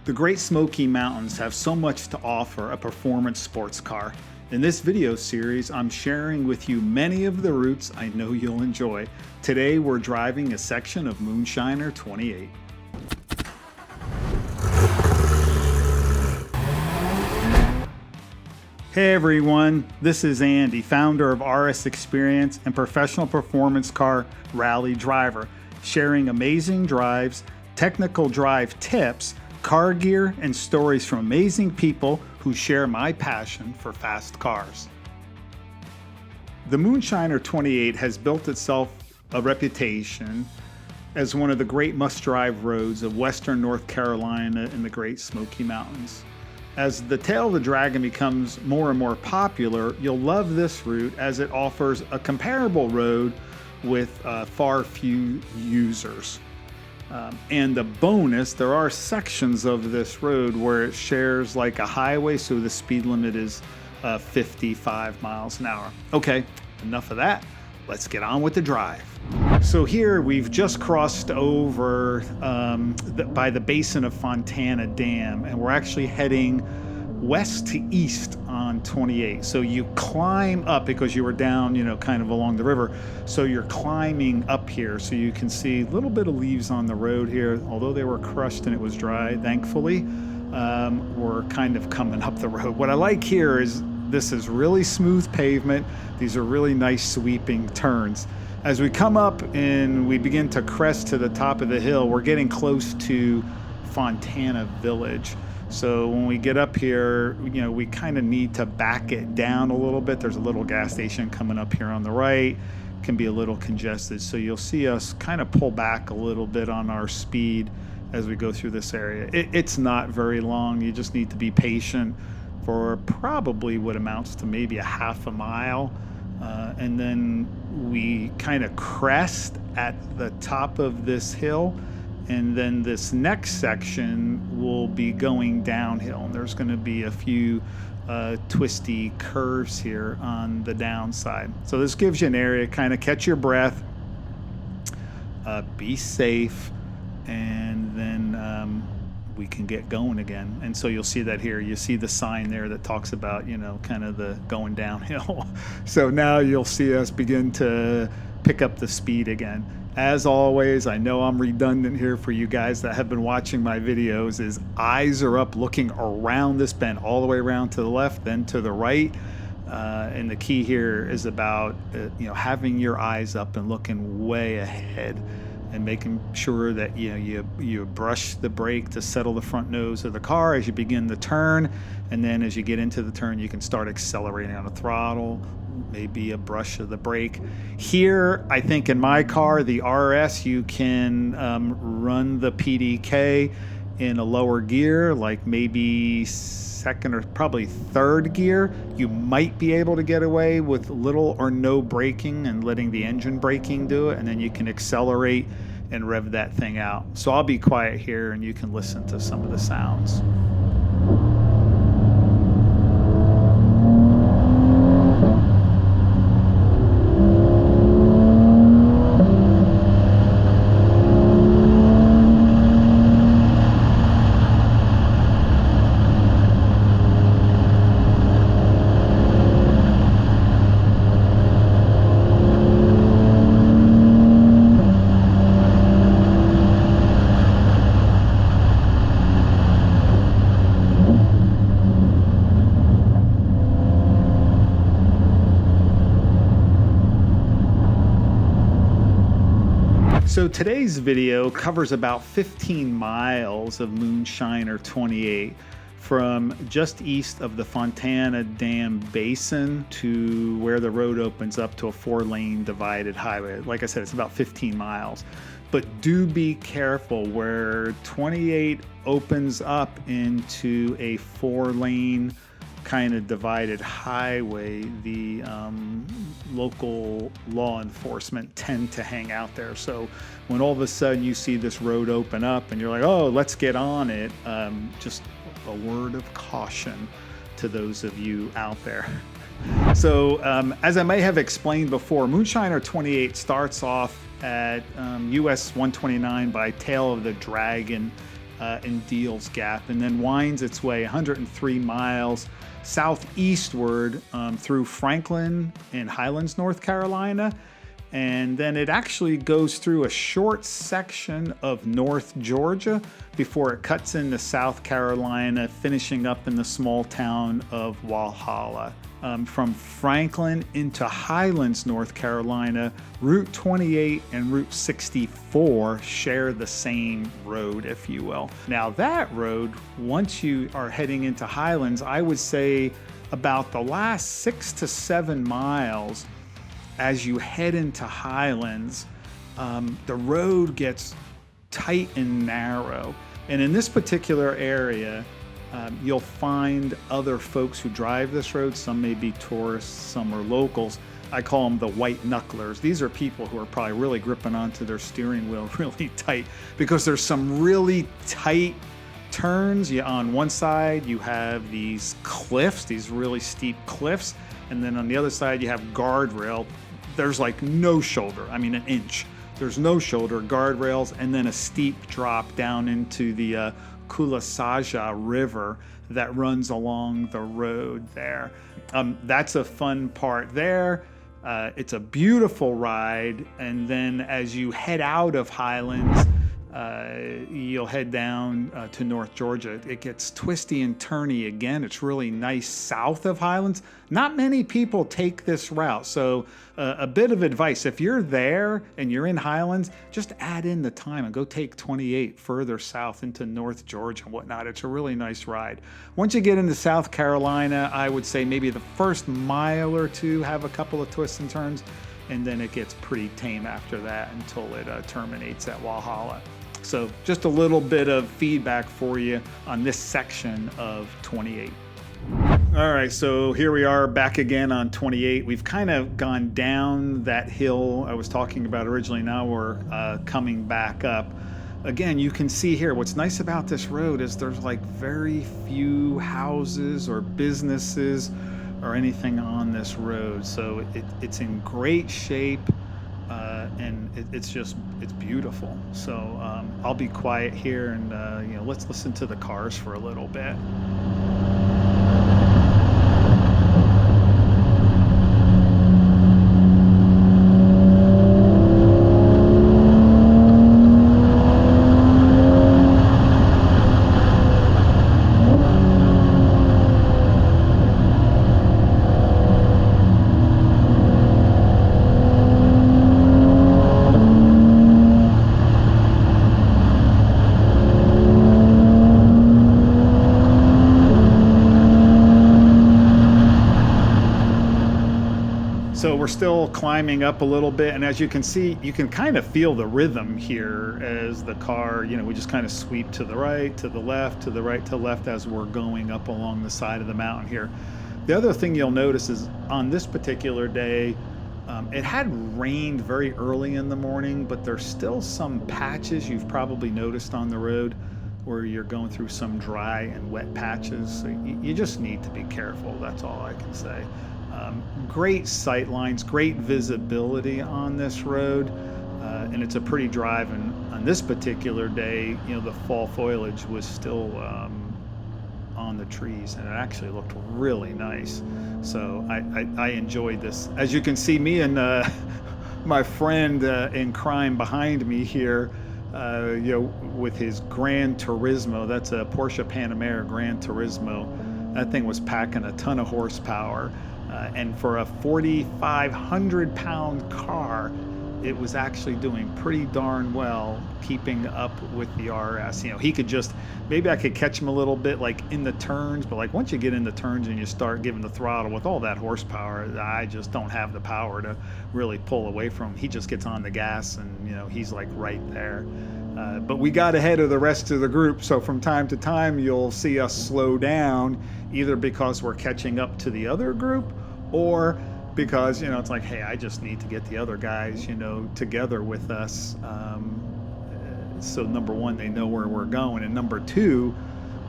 The Great Smoky Mountains have so much to offer a performance sports car. In this video series, I'm sharing with you many of the routes I know you'll enjoy. Today, we're driving a section of Moonshiner 28. Hey everyone, this is Andy, founder of RS Xperience and professional performance car rally driver, sharing amazing drives, technical drive tips, car gear, and stories from amazing people who share my passion for fast cars. The Moonshiner 28 has built itself a reputation as one of the great must-drive roads of western North Carolina in the Great Smoky Mountains. As the Tail of the Dragon becomes more and more popular, you'll love this route as it offers a comparable road with far few users. And the bonus, there are sections of this road where it shares like a highway, so the speed limit is 55 miles an hour. Okay, enough of that. Let's get on with the drive. So here we've just crossed over by the basin of Fontana Dam, and we're actually heading west to east on 28. So you climb up because you were down, kind of along the river. So you're climbing up here so you can see a little bit of leaves on the road here. Although they were crushed and it was dry, thankfully, we're kind of coming up the road. What I like here is this is really smooth pavement. These are really nice sweeping turns. As we come up and we begin to crest to the top of the hill, we're getting close to Fontana Village. So when we get up here, we kind of need to back it down a little bit. There's a little gas station coming up here on the right. Can be a little congested. So you'll see us kind of pull back a little bit on our speed as we go through this area. It's not very long. You just need to be patient for probably what amounts to maybe a half a mile. And then we kind of crest at the top of this hill. And then this next section will be going downhill. And there's going to be a few twisty curves here on the downside. So this gives you an area, kind of catch your breath, be safe, and then we can get going again. And so you'll see that here. You see the sign there that talks about, kind of the going downhill. So now you'll see us begin to pick up the speed again. As always, I know I'm redundant here for you guys that have been watching my videos, is eyes are up looking around this bend, all the way around to the left, then to the right. And the key here is about, having your eyes up and looking way ahead and making sure that you brush the brake to settle the front nose of the car as you begin the turn. And then as you get into the turn, you can start accelerating on the throttle, maybe a brush of the brake. Here, I think in my car, the RS, you can run the PDK in a lower gear, like maybe second or probably third gear. You might be able to get away with little or no braking and letting the engine braking do it, and then you can accelerate and rev that thing out. So I'll be quiet here and you can listen to some of the sounds. So today's video covers about 15 miles of Moonshiner 28 from just east of the Fontana Dam Basin to where the road opens up to a 4-lane divided highway. Like I said, it's about 15 miles. But do be careful where 28 opens up into a 4-lane kind of divided highway. The local law enforcement tend to hang out there. So when all of a sudden you see this road open up and you're like, oh, let's get on it, just a word of caution to those of you out there. So as I may have explained before, Moonshiner 28 starts off at US 129 by Tail of the Dragon in Deals Gap, and then winds its way 103 miles southeastward through Franklin and Highlands, North Carolina. And then it actually goes through a short section of North Georgia before it cuts into South Carolina, finishing up in the small town of Walhalla. From Franklin into Highlands, North Carolina, Route 28 and Route 64 share the same road, if you will. Now that road, once you are heading into Highlands, I would say about the last 6 to 7 miles as you head into Highlands, the road gets tight and narrow. And in this particular area, you'll find other folks who drive this road. Some may be tourists, some are locals. I call them the white knucklers. These are people who are probably really gripping onto their steering wheel really tight because there's some really tight turns. On one side, you have these cliffs, these really steep cliffs. And then on the other side, you have guardrail. There's like no shoulder, I mean an inch. There's no shoulder, guardrails, and then a steep drop down into the Kulasaja River that runs along the road there. That's a fun part there. It's a beautiful ride. And then as you head out of Highlands, you'll head down to North Georgia. It gets twisty and turny again. It's really nice south of Highlands. Not many people take this route. So a bit of advice, if you're there and you're in Highlands, just add in the time and go take 28 further south into North Georgia and whatnot. It's a really nice ride. Once you get into South Carolina, I would say maybe the first mile or two have a couple of twists and turns, and then it gets pretty tame after that until it terminates at Walhalla. So just a little bit of feedback for you on this section of 28. All right, so here we are back again on 28. We've kind of gone down that hill I was talking about originally. Now we're coming back up. Again, you can see here, what's nice about this road is there's like very few houses or businesses or anything on this road. So it's in great shape. And it's beautiful. So I'll be quiet here and let's listen to the cars for a little bit. So we're still climbing up a little bit, and as you can see, you can kind of feel the rhythm here as the car, we just kind of sweep to the right, to the left, to the right, to the left as we're going up along the side of the mountain here. The other thing you'll notice is on this particular day, it had rained very early in the morning, but there's still some patches you've probably noticed on the road where you're going through some dry and wet patches. So you just need to be careful. That's all I can say. Great sight lines, great visibility on this road, and it's a pretty drive. And on this particular day, the fall foliage was still on the trees, and it actually looked really nice. So I enjoyed this. As you can see, me and my friend in crime behind me here, with his Gran Turismo. That's a Porsche Panamera Gran Turismo. That thing was packing a ton of horsepower. And for a 4,500 pound car, it was actually doing pretty darn well keeping up with the RS. He could maybe I could catch him a little bit like in the turns, but like once you get in the turns and you start giving the throttle with all that horsepower, I just don't have the power to really pull away from him. He just gets on the gas and, he's like right there. But we got ahead of the rest of the group, so from time to time you'll see us slow down, either because we're catching up to the other group or because, it's like, hey, I just need to get the other guys, together with us. So number one, they know where we're going. And number two,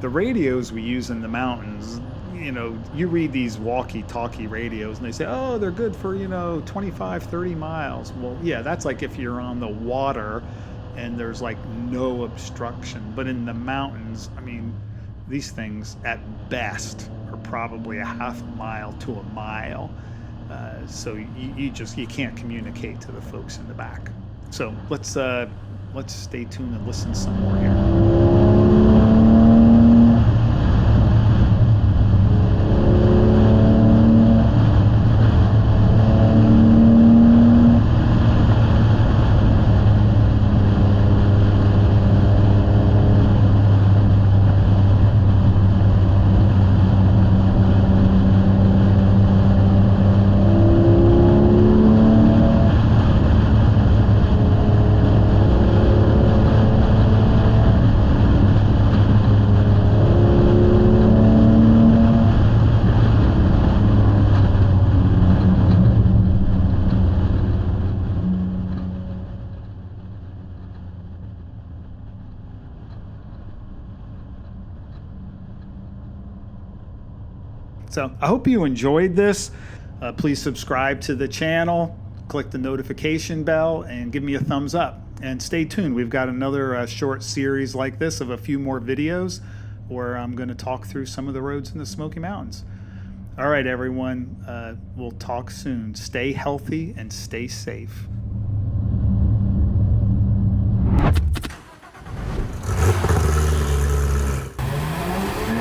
the radios we use in the mountains, you read these walkie-talkie radios and they say, oh, they're good for, 25, 30 miles. Well, yeah, that's like if you're on the water and there's like no obstruction. But in the mountains, I mean, these things at best are probably a half mile to a mile. So you can't communicate to the folks in the back. So let's stay tuned and listen some more here. So I hope you enjoyed this. Please subscribe to the channel, click the notification bell, and give me a thumbs up. And stay tuned. We've got another short series like this of a few more videos where I'm going to talk through some of the roads in the Smoky Mountains. All right, everyone. We'll talk soon. Stay healthy and stay safe.